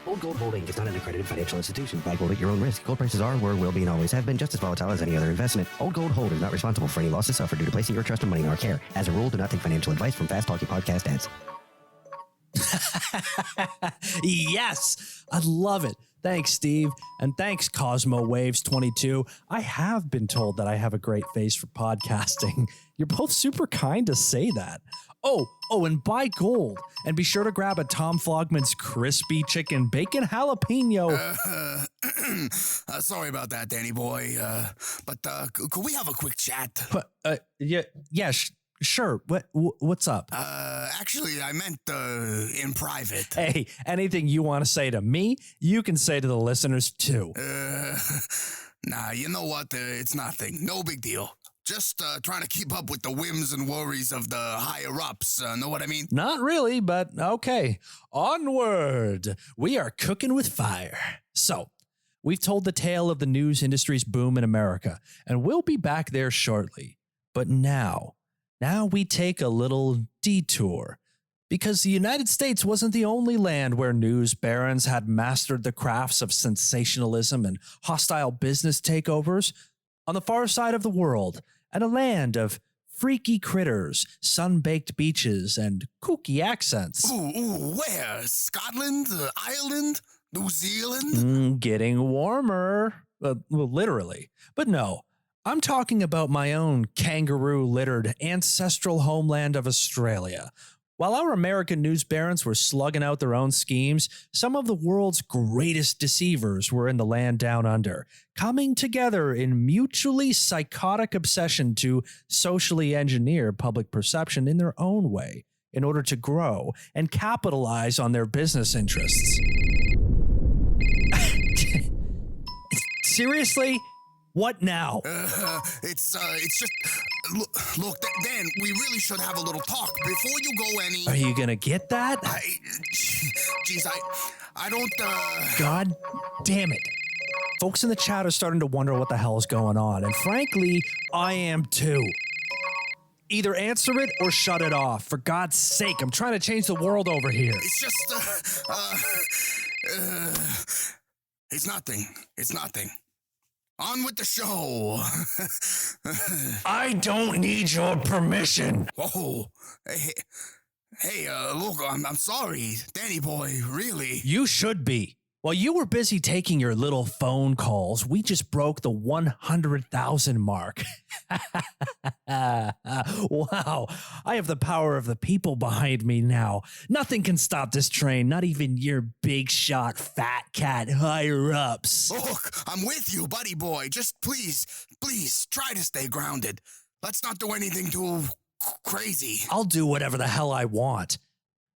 Old Gold Holding is not an accredited financial institution. Buy gold at your own risk. Gold prices are, were, will be, and always have been just as volatile as any other investment. Old Gold Hold is not responsible for any losses suffered due to placing your trust and money in our care. As a rule, do not take financial advice from fast-talking podcast ads. Yes, I love it. Thanks, Steve. And thanks, Cosmo Waves 22. I have been told that I have a great face for podcasting. You're both super kind to say that. Oh, and buy gold. And be sure to grab a Tom Flogman's crispy chicken bacon jalapeno. Sorry about that, Danny boy. But could we have a quick chat? Yeah, sure. What's up? Actually, I meant in private. Hey, anything you want to say to me, you can say to the listeners too. Nah, you know what? It's nothing. No big deal. Just trying to keep up with the whims and worries of the higher-ups. Know what I mean? Not really, but okay. Onward. We are cooking with fire. So, we've told the tale of the news industry's boom in America, and we'll be back there shortly. But now we take a little detour, because the United States wasn't the only land where news barons had mastered the crafts of sensationalism and hostile business takeovers. On the far side of the world, at a land of freaky critters, sun-baked beaches, and kooky accents. Ooh, where? Scotland? Ireland? New Zealand? Getting warmer. Well, literally. But no, I'm talking about my own kangaroo-littered ancestral homeland of Australia. While our American news barons were slugging out their own schemes, some of the world's greatest deceivers were in the land down under, coming together in mutually psychotic obsession to socially engineer public perception in their own way in order to grow and capitalize on their business interests. Seriously? What now? It's just... Look, Dan, we really should have a little talk before you go any... Are you gonna get that? Geez, I don't, God damn it. Folks in the chat are starting to wonder what the hell is going on, and frankly, I am too. Either answer it or shut it off. For God's sake, I'm trying to change the world over here. It's just, it's nothing. It's nothing. On with the show. I don't need your permission. Whoa. Hey, look, I'm sorry. Danny boy, really. You should be. While you were busy taking your little phone calls, we just broke the 100,000 mark. Wow, I have the power of the people behind me now. Nothing can stop this train, not even your big shot fat cat higher-ups. Look, I'm with you, buddy boy. Just please try to stay grounded. Let's not do anything too crazy. I'll do whatever the hell I want.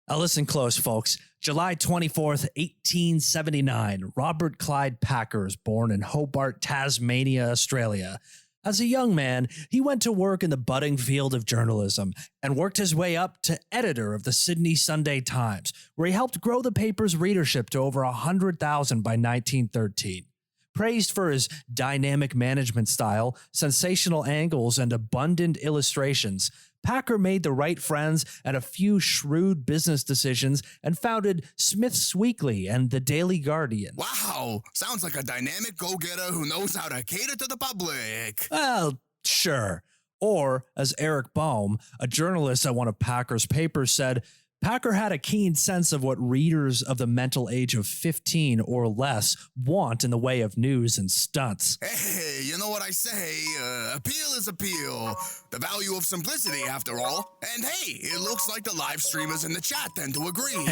Now listen close, folks. July 24th, 1879, Robert Clyde Packer is born in Hobart, Tasmania, Australia. As a young man, he went to work in the budding field of journalism and worked his way up to editor of the Sydney Sunday Times, where he helped grow the paper's readership to over 100,000 by 1913. Praised for his dynamic management style, sensational angles, and abundant illustrations, Packer made the right friends and a few shrewd business decisions and founded Smith's Weekly and the Daily Guardian. Wow, sounds like a dynamic go-getter who knows how to cater to the public. Well, sure. Or, as Eric Baum, a journalist at one of Packer's papers, said, Packer had a keen sense of what readers of the mental age of 15 or less want in the way of news and stunts. Hey, you know what I say? Appeal is appeal. The value of simplicity, after all. And hey, it looks like the live streamers in the chat tend to agree.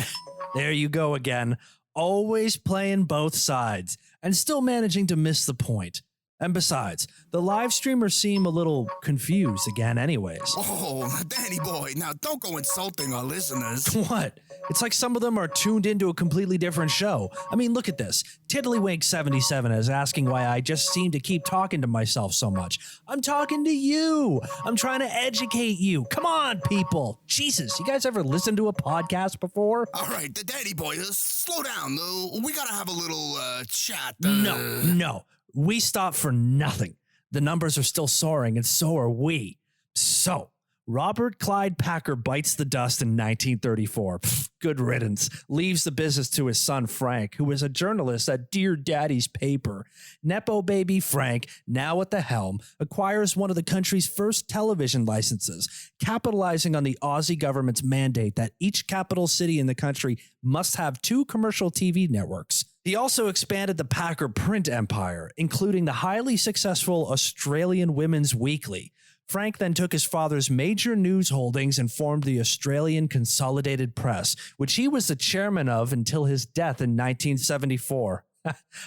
There you go again. Always playing both sides. and still managing to miss the point. And besides, the live streamers seem a little confused again anyways. Oh, Danny boy, now don't go insulting our listeners. What? It's like some of them are tuned into a completely different show. I mean, look at this. Tiddlywink77 is asking why I just seem to keep talking to myself so much. I'm talking to you. I'm trying to educate you. Come on, people. Jesus, you guys ever listened to a podcast before? All right, Danny boy, slow down. We gotta have a little chat. No. We stopped for nothing. The numbers are still soaring, and so are we. So, Robert Clyde Packer bites the dust in 1934. Good riddance. Leaves the business to his son Frank, who was a journalist at Dear Daddy's paper. Nepo baby Frank, now at the helm, acquires one of the country's first television licenses, capitalizing on the Aussie government's mandate that each capital city in the country must have 2 commercial TV networks. He also expanded the Packer print empire, including the highly successful Australian Women's Weekly. Frank then took his father's major news holdings and formed the Australian Consolidated Press, which he was the chairman of until his death in 1974.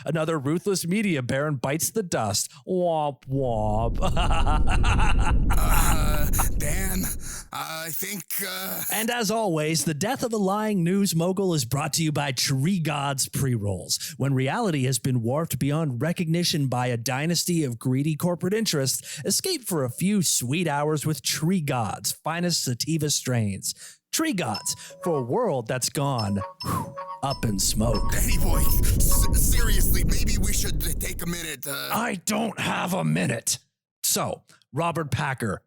Another ruthless media baron bites the dust. Womp womp. Dan, I think... And as always, the death of a lying news mogul is brought to you by Tree Gods pre-rolls. When reality has been warped beyond recognition by a dynasty of greedy corporate interests, escape for a few sweet hours with Tree Gods' finest sativa strains. Tree Gods, for a world that's gone up in smoke. Danny boy, seriously, maybe we should take a minute. I don't have a minute. So, Robert Packer,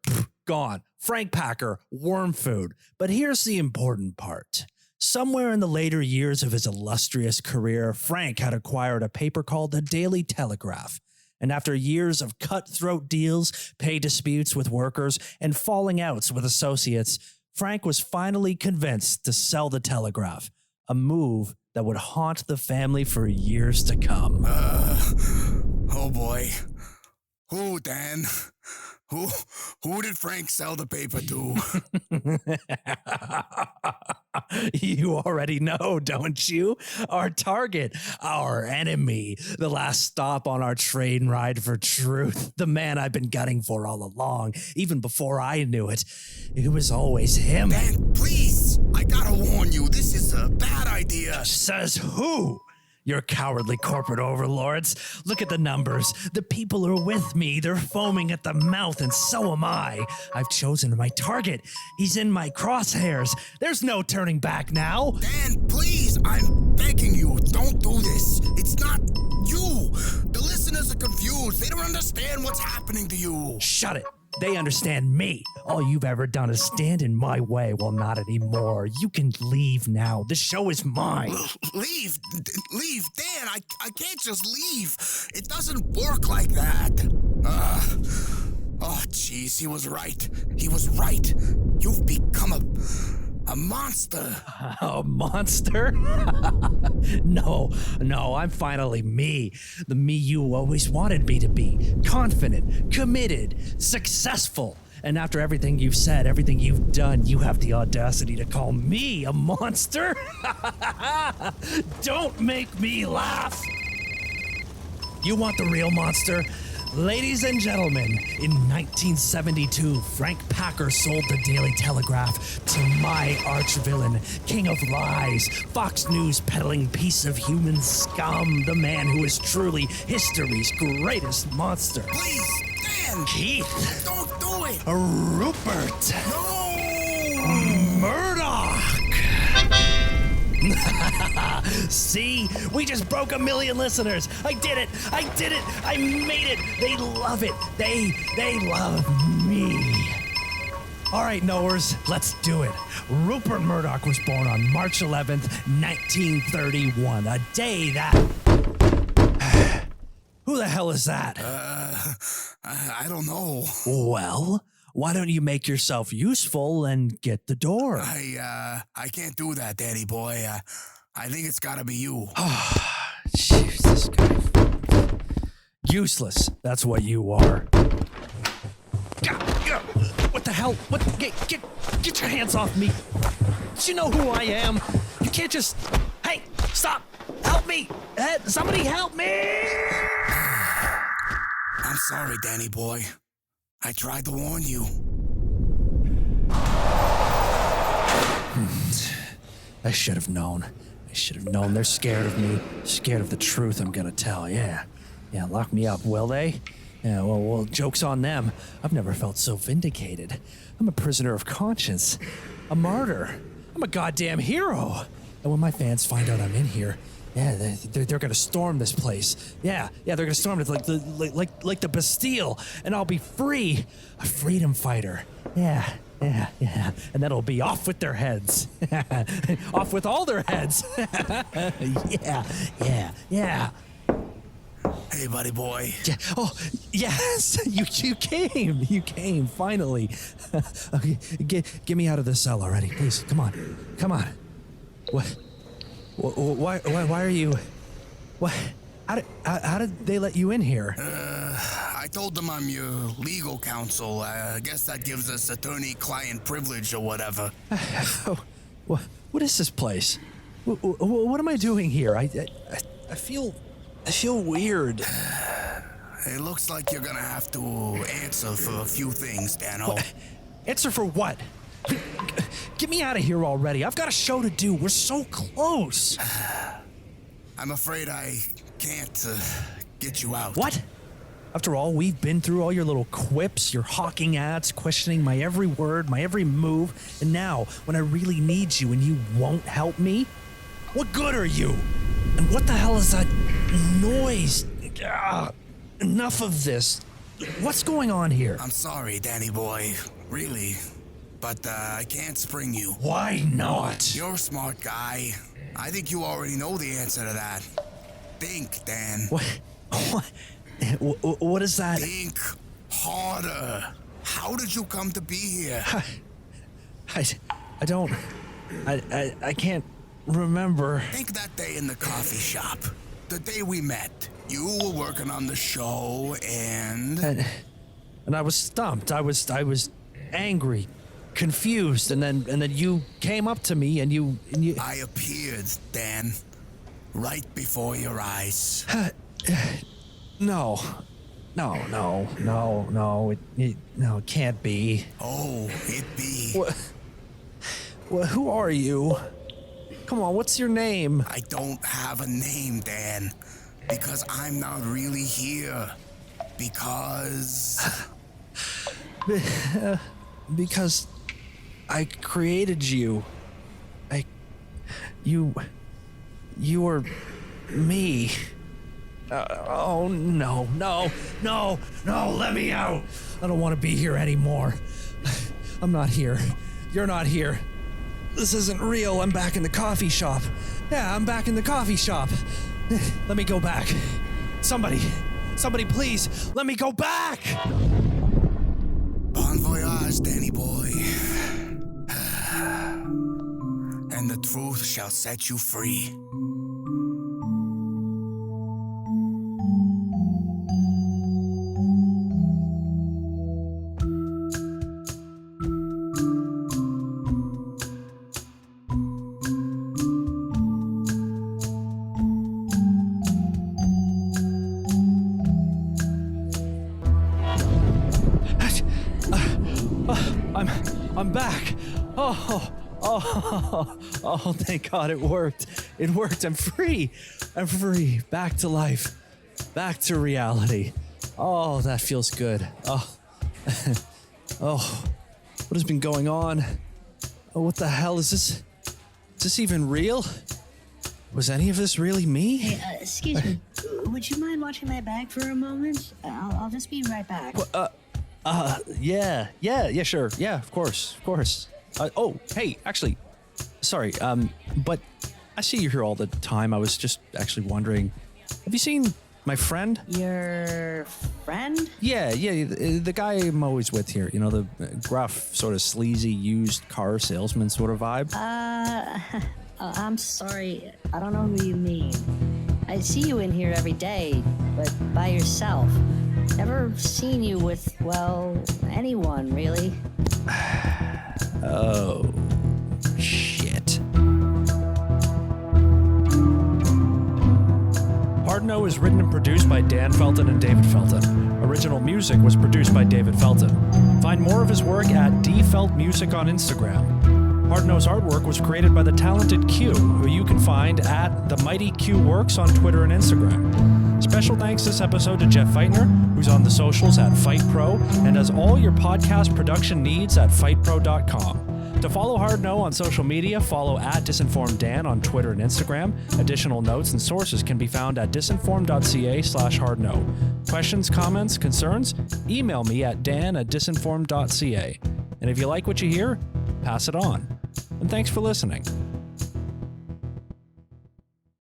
gone. Frank Packer, worm food. But here's the important part. Somewhere in the later years of his illustrious career, Frank had acquired a paper called the Daily Telegraph. And after years of cutthroat deals, pay disputes with workers, and falling outs with associates, Frank was finally convinced to sell the Telegraph, a move that would haunt the family for years to come. Oh boy. Who, Dan? Who did Frank sell the paper to? You already know, don't you? Our target, our enemy, the last stop on our train ride for truth, the man I've been gunning for all along, even before I knew it. It was always him. Dan, please, I gotta warn you, this is a bad idea. Says who? Your cowardly corporate overlords. Look at the numbers. The people are with me. They're foaming at the mouth, and so am I. I've chosen my target. He's in my crosshairs. There's no turning back now. Dan, please, I'm begging you, don't do this. It's not you. The listeners are confused. They don't understand what's happening to you. Shut it. They understand me. All you've ever done is stand in my way. Well, not anymore. You can leave now. The show is mine. Leave, Dan, I can't just leave. It doesn't work like that. Oh, jeez, he was right. He was right. You've become a monster. A monster? No, I'm finally me. The me you always wanted me to be. Confident, committed, successful. And after everything you've said, everything you've done, you have the audacity to call me a monster? Don't make me laugh. You want the real monster? Ladies and gentlemen, in 1972, Frank Packer sold the Daily Telegraph to my arch-villain, king of lies, Fox News peddling piece of human scum, the man who is truly history's greatest monster. Please, Dan! Keith. Don't do it! Rupert. No! Murdoch. See? We just broke 1 million listeners. I did it. I made it. They love it. They love me. All right, knowers, let's do it. Rupert Murdoch was born on March 11th, 1931, a day that... Who the hell is that? I don't know. Well, why don't you make yourself useful and get the door? I can't do that, Daddy boy. I think it's gotta be you. Jeez, this guy. Useless. That's what you are. What the hell? What? Get your hands off me. Do you know who I am? You can't just... Hey, stop. Help me! Somebody help me! I'm sorry, Danny boy. I tried to warn you. I should have known. They're scared of me. Scared of the truth I'm gonna tell, yeah. Yeah, lock me up, will they? Yeah, well, joke's on them. I've never felt so vindicated. I'm a prisoner of conscience. A martyr. I'm a goddamn hero. And when my fans find out I'm in here, yeah, they're gonna storm this place. Yeah, they're gonna storm it like the Bastille, and I'll be free. A freedom fighter. Yeah. And that'll be off with their heads. Off with all their heads. Yeah. Hey, buddy boy. Yeah. Oh, yes. You came finally. Okay, get me out of this cell already, please. Come on. What? Why are you? What? How did they let you in here? I told them I'm your legal counsel. I guess that gives us attorney-client privilege or whatever. What is this place? What am I doing here? I feel weird. It looks like you're gonna have to answer for a few things, Dano. Answer for what? Get me out of here already. I've got a show to do. We're so close. I'm afraid I can't get you out. What? After all we've been through, all your little quips, your hawking ads, questioning my every word, my every move, and now, when I really need you and you won't help me? What good are you? And what the hell is that noise? Enough of this. What's going on here? I'm sorry, Danny boy. Really. But I can't spring you. Why not? You're a smart guy. I think you already know the answer to that. Think, Dan. What is that? Think harder. How did you come to be here? I can't remember. Think that day in the coffee shop. The day we met. You were working on the show and I was stumped. I was angry, confused, and then you came up to me and you I appeared, Dan. Right before your eyes. No, it can't be. Oh, it be. What? Who are you? Come on, what's your name? I don't have a name, Dan. Because I'm not really here. Because I created you. You were me. Oh, no, let me out. I don't want to be here anymore. I'm not here. You're not here. This isn't real. I'm back in the coffee shop. Yeah, I'm back in the coffee shop. Let me go back. Somebody, please, let me go back. Bon voyage, Danny boy. And the truth shall set you free. I'm back. Oh, thank God it worked. It worked. I'm free. Back to life. Back to reality. Oh, that feels good. What has been going on? Oh, what the hell is this? Is this even real? Was any of this really me? Hey, excuse me. Would you mind watching my bag for a moment? I'll just be right back. Yeah, sure. Yeah, of course. Oh, hey, actually, sorry, but I see you here all the time. I was just actually wondering, have you seen my friend? Your friend? Yeah, the guy I'm always with here. You know, the gruff, sort of sleazy, used car salesman sort of vibe. I'm sorry. I don't know who you mean. I see you in here every day, but by yourself. Never seen you with, well, anyone, really. Oh, shit. Hard No is written and produced by Dan Felton and David Felton. Original music was produced by David Felton. Find more of his work at dfeltmusic on Instagram. Hard No's artwork was created by the talented Q, who you can find at The Mighty Q Works on Twitter and Instagram. Special thanks this episode to Jeff Feitner, who's on the socials at FightPro and does all your podcast production needs at fightpro.com. To follow Hard No on social media, follow at DisinformedDan on Twitter and Instagram. Additional notes and sources can be found at disinformed.ca/hardno. Questions, comments, concerns? Email me at dan@disinformed.ca. And if you like what you hear, pass it on. And thanks for listening.